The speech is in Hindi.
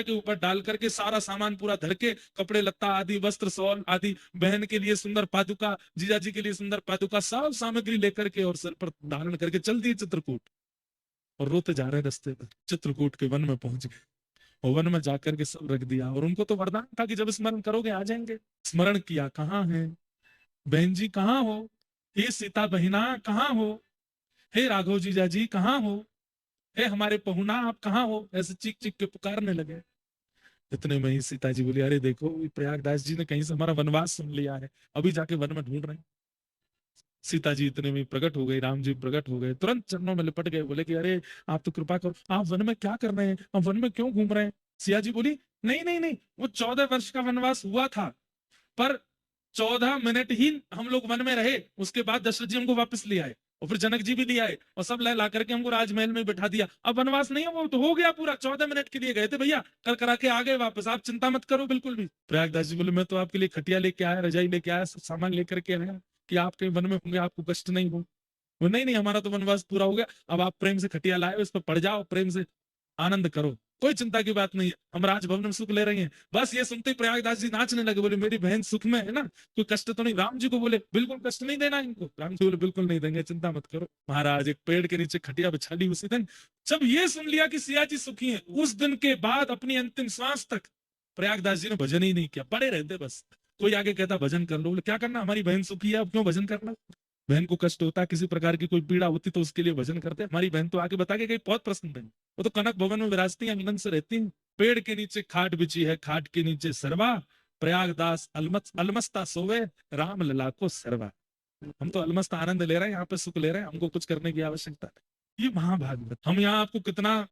के ऊपर डाल करके सारा सामान पूरा धर के, कपड़े लत्ता आदि, वस्त्र शॉल आदि, बहन के लिए सुंदर पादुका, जीजा जी के लिए सुंदर पादुका, सब सामग्री लेकर के और सर पर धारण करके चल दिए चित्रकूट। और रोते जा रहे रास्ते पर, चित्रकूट के वन में पहुंच गए। और वन में जाकर के सब रख दिया, और उनको तो वरदान था कि जब स्मरण करोगे आ जाएंगे। स्मरण किया, कहाँ है बहन जी, कहाँ हो, हे सीता बहिना कहाँ हो, हे राघव जीजा जी कहाँ हो, हे हमारे पहुना आप कहाँ हो, ऐसे चीख चीख के पुकारने लगे। इतने में ही सीता जी बोली, अरे देखो प्रयागदास जी ने कहीं से हमारा वनवास सुन लिया है, अभी जाके वन में ढूंढ रहे हैं। सीता जी इतने में प्रकट हो गए, राम जी प्रकट हो गए, तुरंत चरणों में लिपट गए, बोले कि अरे आप तो कृपा करो, आप वन में क्या कर रहे हैं, आप वन में क्यों घूम रहे हैं। सिया जी बोली, नहीं नहीं नहीं, वो 14 वर्ष का वनवास हुआ था, पर 14 मिनट ही हम लोग वन में रहे, उसके बाद दशरथ जी हमको वापस ले आए, और फिर जनक जी भी ले आए, और सब ला करके हमको राजमहल में बिठा दिया। अब वनवास नहीं है, वो तो हो गया पूरा, 14 मिनट के लिए गए थे भैया, कर करा के आ गए वापस, आप चिंता मत करो बिल्कुल भी। प्रयागदास जी बोले, मैं तो आपके लिए खटिया लेके आया, रजाई लेके आया, सब सामान लेकर के आया, कि आप कहीं वन में होंगे आपको कष्ट नहीं हो। वो नहीं नहीं, हमारा तो वनवास पूरा हो गया, अब आप प्रेम से खटिया लाए, उस पर पड़ जाओ, प्रेम से आनंद करो, कोई चिंता की बात नहीं है, हम राजभवन में सुख ले रहे हैं। बस ये सुनते ही प्रयागदास जी नाचने लगे, बोले मेरी बहन सुख में है ना, कोई कष्ट तो नहीं। राम जी को बोले, बिल्कुल कष्ट नहीं देना इनको। राम जी बोले, बिल्कुल नहीं देंगे, चिंता मत करो। महाराज एक पेड़ के नीचे खटिया बिछा ली उसी दिन। जब ये सुन लिया कि सिया जी सुखी हैं, उस दिन के बाद अपनी अंतिम श्वास तक प्रयागदास जी ने भजन ही नहीं किया, पड़े रहते बस। कोई आगे कहता भजन कर लो, बोले क्या करना, हमारी बहन सुखी है, अब क्यों भजन करना। बहन को कष्ट होता, किसी प्रकार की कोई पीड़ा होती तो उसके लिए भजन करते। हमारी बहन तो आगे बता के गई, बहुत प्रसन्न है, वो तो कनक भवन में विराजती है, आनंद से रहती है। पेड़ के नीचे खाट बिछी है, खाट के नीचे सरवा, प्रयागदास अलमस्ता सोवे, राम लला को सरवा। हम तो अलमस्त आनंद ले रहे हैं, यहाँ पे सुख ले रहे हैं, हमको कुछ करने की आवश्यकता नहीं। ये महाभागवत, हम यहाँ आपको कितना